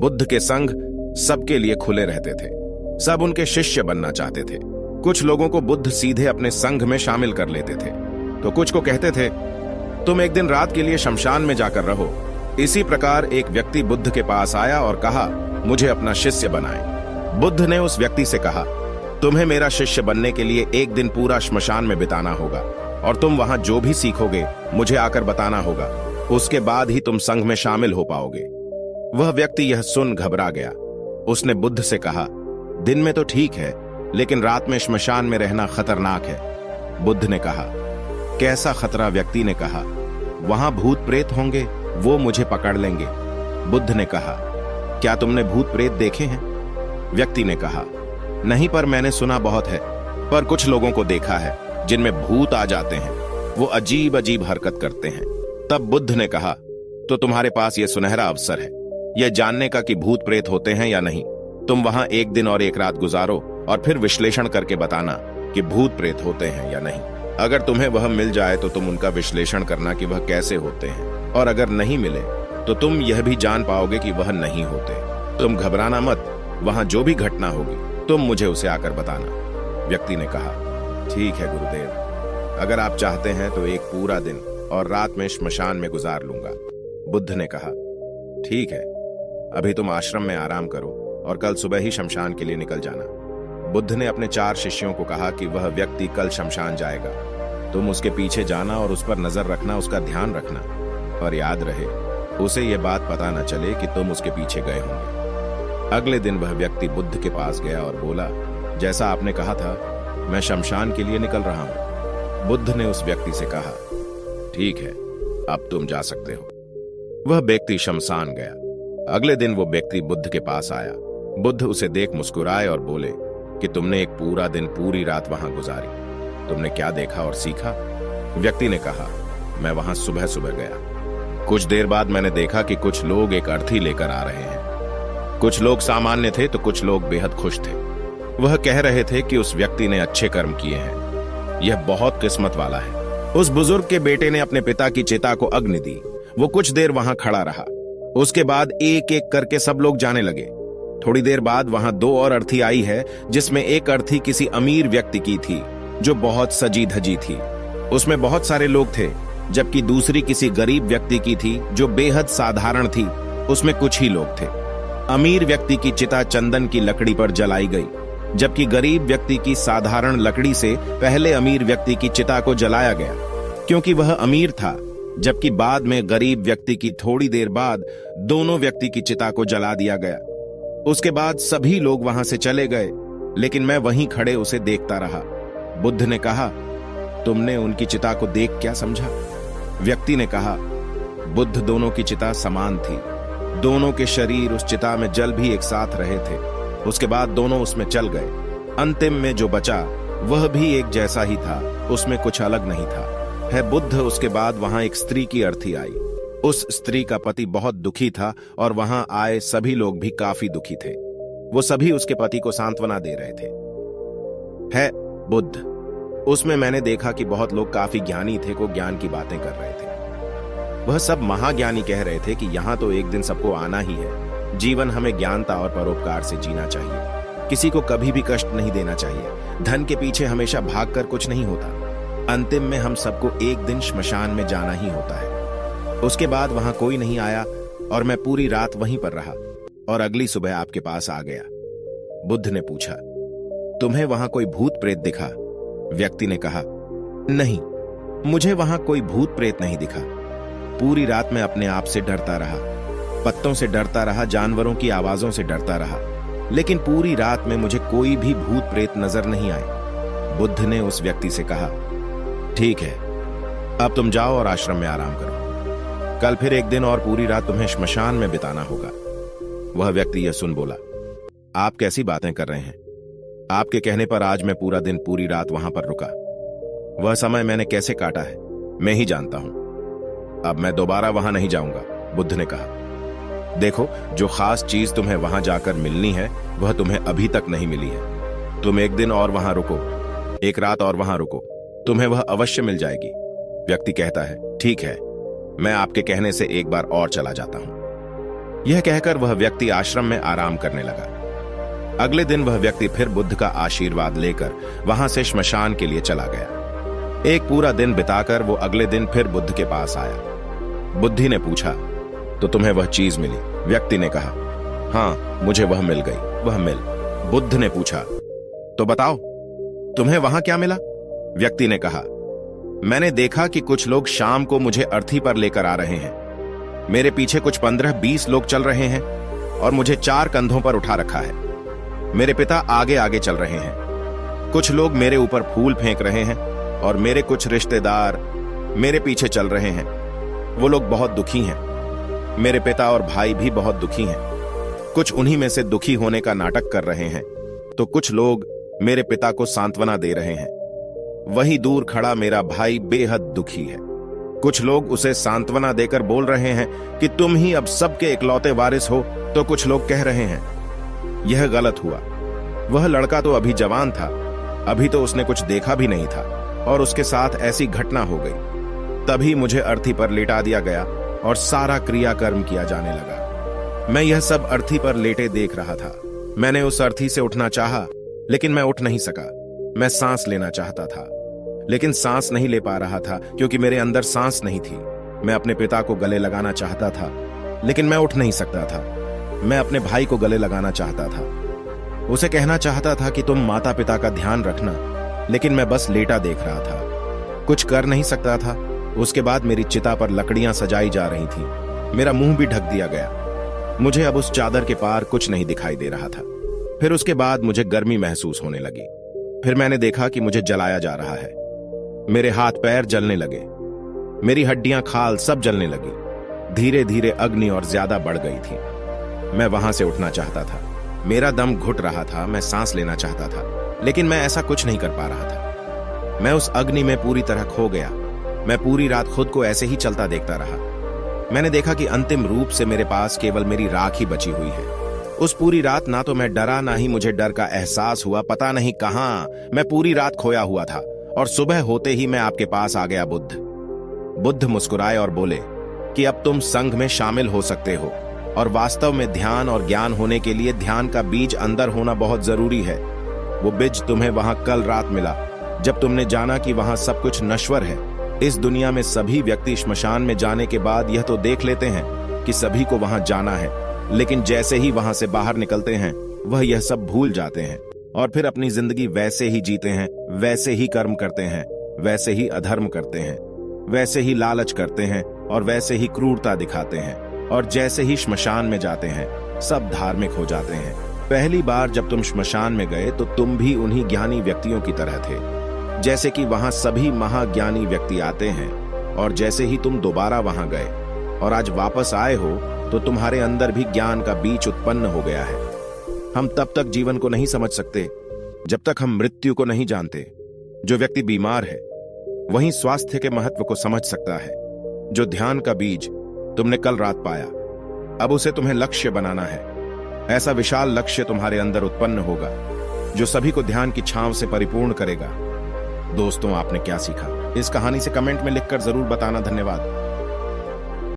बुद्ध के संघ सबके लिए खुले रहते थे। सब उनके शिष्य बनना चाहते थे। कुछ लोगों को बुद्ध सीधे अपने संघ में शामिल कर लेते थे, तो कुछ को कहते थे तुम एक दिन रात के लिए शमशान में जाकर रहो। इसी प्रकार एक व्यक्ति बुद्ध के पास आया और कहा, मुझे अपना शिष्य बनाए। बुद्ध ने उस व्यक्ति से कहा, तुम्हें मेरा शिष्य बनने के लिए एक दिन पूरा श्मशान में बिताना होगा और तुम वहां जो भी सीखोगे मुझे आकर बताना होगा। उसके बाद ही तुम संघ में शामिल हो पाओगे। वह व्यक्ति यह सुन घबरा गया। उसने बुद्ध से कहा, दिन में तो ठीक है, लेकिन रात में श्मशान में रहना खतरनाक है। बुद्ध ने कहा, कैसा खतरा? व्यक्ति ने कहा, वहां भूत प्रेत होंगे, वो मुझे पकड़ लेंगे। बुद्ध ने कहा, क्या तुमने भूत प्रेत देखे हैं? व्यक्ति ने कहा, नहीं, पर मैंने सुना बहुत है। पर कुछ लोगों को देखा है जिनमें भूत आ जाते हैं, वो अजीब अजीब हरकत करते हैं। तब बुद्ध ने कहा, तो तुम्हारे पास यह सुनहरा अवसर है यह जानने का कि भूत प्रेत होते हैं या नहीं। तुम वहां एक दिन और एक रात गुजारो और फिर विश्लेषण करके बताना कि भूत प्रेत होते हैं या नहीं। अगर तुम्हें वह मिल जाए तो तुम उनका विश्लेषण करना कि वह कैसे होते हैं, और अगर नहीं मिले तो तुम यह भी जान पाओगे कि वह नहीं होते। तुम घबराना मत, वहां जो भी घटना होगी तुम मुझे उसे आकर बताना। व्यक्ति ने कहा, ठीक है गुरुदेव, अगर आप चाहते हैं तो एक पूरा दिन और रात में श्मशान में गुजार लूंगा। बुद्ध ने कहा, ठीक है, अभी तुम आश्रम में आराम करो और कल सुबह ही शमशान के लिए निकल जाना। बुद्ध ने अपने 4 शिष्यों को कहा कि वह व्यक्ति कल शमशान जाएगा। तुम उसके पीछे जाना और उस पर नजर रखना, उसका ध्यान रखना, और याद रहे उसे यह बात पता न चले कि तुम उसके पीछे गए होंगे। अगले दिन वह व्यक्ति बुद्ध के पास गया और बोला, जैसा आपने कहा था, मैं शमशान के लिए निकल रहा हूं। बुद्ध ने उस व्यक्ति से कहा, ठीक है, अब तुम जा सकते हो। वह व्यक्ति शमशान गया। अगले दिन वो व्यक्ति बुद्ध के पास आया। बुद्ध उसे देख मुस्कुराए और बोले कि तुमने एक पूरा दिन पूरी रात वहां गुजारी, तुमने क्या देखा और सीखा? व्यक्ति ने कहा, मैं वहां सुबह सुबह गया। कुछ देर बाद मैंने देखा कि कुछ लोग एक अर्थी लेकर आ रहे हैं। कुछ लोग सामान्य थे तो कुछ लोग बेहद खुश थे। वह कह रहे थे कि उस व्यक्ति ने अच्छे कर्म किए हैं, यह बहुत किस्मत वाला है। उस बुजुर्ग के बेटे ने अपने पिता की चिता को अग्नि दी। वो कुछ देर वहां खड़ा रहा। उसके बाद एक एक करके सब लोग जाने लगे। थोड़ी देर बाद वहां 2 और अर्थी आई है, जिसमें एक अर्थी किसी अमीर व्यक्ति की थी जो बहुत सजी धजी थी। उसमें बहुत सारे लोग थे, जबकि दूसरी किसी गरीब व्यक्ति की थी जो बेहद साधारण थी। उसमें कुछ ही लोग थे। अमीर व्यक्ति की चिता चंदन की लकड़ी पर जलाई गई, जबकि गरीब व्यक्ति की साधारण लकड़ी से पहले अमीर व्यक्ति की चिता को जलाया गया, क्योंकि वह अमीर था। जबकि बाद में गरीब व्यक्ति की थोड़ी देर बाद दोनों व्यक्ति की चिता को जला दिया गया। उसके बाद सभी लोग वहां से चले गए, लेकिन मैं वहीं खड़े उसे देखता रहा। बुद्ध ने कहा, तुमने उनकी चिता को देख क्या समझा? व्यक्ति ने कहा, बुद्ध दोनों की चिता समान थी। दोनों के शरीर उस चिता में जल भी एक साथ रहे थे। उसके बाद दोनों उसमें चल गए। अंतिम में जो बचा वह भी एक जैसा ही था, उसमें कुछ अलग नहीं था। है बुद्ध। उसके बाद वहां एक स्त्री की अर्थी आई। उस स्त्री का पति बहुत दुखी था और वहां आए सभी लोग भी काफी दुखी थे। वो सभी उसके पति को सांत्वना दे रहे थे। है बुद्ध। उसमें मैंने देखा कि बहुत लोग काफी ज्ञानी थे को ज्ञान की बातें कर रहे थे। वह सब महाज्ञानी कह रहे थे कि यहां तो एक दिन सबको आना ही है। जीवन हमें ज्ञानता और परोपकार से जीना चाहिए। किसी को कभी भी कष्ट नहीं देना चाहिए। धन के पीछे हमेशा भागकर कुछ नहीं होता। अंतिम में हम सबको एक दिन श्मशान में जाना ही होता है। उसके बाद वहां कोई नहीं आया और मैं पूरी रात वहीं पर रहा और अगली सुबह आपके पास आ गया। बुद्ध ने पूछा, तुम्हें वहां कोई भूत प्रेत दिखा? व्यक्ति ने कहा, नहीं, मुझे वहां कोई भूत प्रेत नहीं दिखा। पूरी रात मैं अपने आप से डरता रहा, पत्तों से डरता रहा, जानवरों की आवाजों से डरता रहा, लेकिन पूरी रात में मुझे कोई भी भूत प्रेत नजर नहीं आए। बुद्ध ने उस व्यक्ति से कहा, ठीक है, अब तुम जाओ और आश्रम में आराम करो। कल फिर एक दिन और पूरी रात तुम्हें श्मशान में बिताना होगा। वह व्यक्ति यह सुन बोला, आप कैसी बातें कर रहे हैं? आपके कहने पर आज मैं पूरा दिन पूरी रात वहां पर रुका। वह समय मैंने कैसे काटा है मैं ही जानता हूं। अब मैं दोबारा वहां नहीं जाऊंगा। बुद्ध ने कहा, देखो, जो खास चीज तुम्हें वहां जाकर मिलनी है वह तुम्हें अभी तक नहीं मिली है। तुम एक दिन और वहां रुको, एक रात और वहां रुको, तुम्हें वह अवश्य मिल जाएगी। व्यक्ति कहता है, ठीक है, मैं आपके कहने से एक बार और चला जाता हूं। यह कहकर वह व्यक्ति आश्रम में आराम करने लगा। अगले दिन वह व्यक्ति फिर बुद्ध का आशीर्वाद लेकर वहां से श्मशान के लिए चला गया। एक पूरा दिन बिताकर वो अगले दिन फिर बुद्ध के पास आया। बुद्धि ने पूछा, तो तुम्हें वह चीज मिली? व्यक्ति ने कहा, हाँ, मुझे वह मिल गई। वह मिल? बुद्ध ने पूछा, तो बताओ तुम्हें वहां क्या मिला? व्यक्ति ने कहा, मैंने देखा कि कुछ लोग शाम को मुझे अर्थी पर लेकर आ रहे हैं। मेरे पीछे कुछ 15-20 लोग चल रहे हैं और मुझे 4 कंधों पर उठा रखा है। मेरे पिता आगे आगे चल रहे हैं। कुछ लोग मेरे ऊपर फूल फेंक रहे हैं और मेरे कुछ रिश्तेदार मेरे पीछे चल रहे हैं। वो लोग बहुत दुखी हैं। मेरे पिता और भाई भी बहुत दुखी हैं। कुछ उन्हीं में से दुखी होने का नाटक कर रहे हैं, तो कुछ लोग मेरे पिता को सांत्वना दे रहे हैं। वहीं दूर खड़ा मेरा भाई बेहद दुखी है। कुछ लोग उसे सांत्वना देकर बोल रहे हैं कि तुम ही अब सबके इकलौते वारिस हो, तो कुछ लोग कह रहे हैं यह गलत हुआ। वह लड़का तो अभी जवान था, अभी तो उसने कुछ देखा भी नहीं था और उसके साथ ऐसी घटना हो गई। तभी मुझे अर्थी पर लेटा दिया गया और सारा क्रियाकर्म किया जाने लगा। मैं यह सब अर्थी पर लेटे देख रहा था। मैंने उस अर्थी से उठना चाहा, लेकिन मैं उठ नहीं सका। मैं सांस लेना चाहता था, लेकिन सांस नहीं ले पा रहा था क्योंकि मेरे अंदर सांस नहीं थी। मैं अपने पिता को गले लगाना चाहता था, लेकिन मैं उठ नहीं सकता था। मैं अपने भाई को गले लगाना चाहता था, उसे कहना चाहता था कि तुम माता पिता का ध्यान रखना, लेकिन मैं बस लेटा देख रहा था, कुछ कर नहीं सकता था। उसके बाद मेरी चिता पर लकड़ियां सजाई जा रही थी। मेरा मुंह भी ढक दिया गया। मुझे अब उस चादर के पार कुछ नहीं दिखाई दे रहा था। फिर उसके बाद मुझे गर्मी महसूस होने लगी। फिर मैंने देखा कि मुझे जलाया जा रहा है। मेरे हाथ पैर जलने लगे, मेरी हड्डियां खाल सब जलने लगी। धीरे धीरे अग्नि और ज्यादा बढ़ गई थी। मैं वहां से उठना चाहता था। मेरा दम घुट रहा था। मैं सांस लेना चाहता था, लेकिन मैं ऐसा कुछ नहीं कर पा रहा था। मैं उस अग्नि में पूरी तरह खो गया। मैं पूरी रात खुद को ऐसे ही चलता देखता रहा। मैंने देखा कि अंतिम रूप से मेरे पास केवल मेरी राख ही बची हुई है। उस पूरी रात ना तो मैं डरा, ना ही मुझे डर का एहसास हुआ। पता नहीं कहां मैं पूरी रात खोया हुआ था और सुबह होते ही मैं आपके पास आ गया। बुद्ध मुस्कुराए और बोले कि अब तुम संघ में शामिल हो सकते हो, और वास्तव में ध्यान और ज्ञान होने के लिए ध्यान का बीज अंदर होना बहुत जरूरी है। वो बीज तुम्हें वहां कल रात मिला, जब तुमने जाना कि वहां सब कुछ नश्वर है। इस दुनिया में सभी व्यक्ति श्मशान में जाने के बाद यह तो देख लेते हैं कि सभी को वहां जाना है, लेकिन जैसे ही वहां से बाहर निकलते हैं वह यह सब भूल जाते हैं और फिर अपनी जिंदगी वैसे ही जीते हैं, वैसे ही कर्म करते हैं, वैसे ही अधर्म करते हैं, वैसे ही लालच करते हैं और वैसे ही क्रूरता दिखाते हैं, और जैसे ही श्मशान में जाते हैं सब धार्मिक हो जाते हैं। पहली बार जब तुम श्मशान में गए तो तुम भी उन्हीं ज्ञानी व्यक्तियों की तरह थे, जैसे कि वहां सभी महाज्ञानी व्यक्ति आते हैं। और जैसे ही तुम दोबारा वहां गए और आज वापस आए हो तो तुम्हारे अंदर भी ज्ञान का बीज उत्पन्न हो गया है। हम तब तक जीवन को नहीं समझ सकते जब तक हम मृत्यु को नहीं जानते। जो व्यक्ति बीमार है वही स्वास्थ्य के महत्व को समझ सकता है। जो ध्यान का बीज तुमने कल रात पाया, अब उसे तुम्हें लक्ष्य बनाना है। ऐसा विशाल लक्ष्य तुम्हारे अंदर उत्पन्न होगा जो सभी को ध्यान की छांव से परिपूर्ण करेगा। दोस्तों, आपने क्या सीखा? इस कहानी से कमेंट में लिखकर जरूर बताना। धन्यवाद।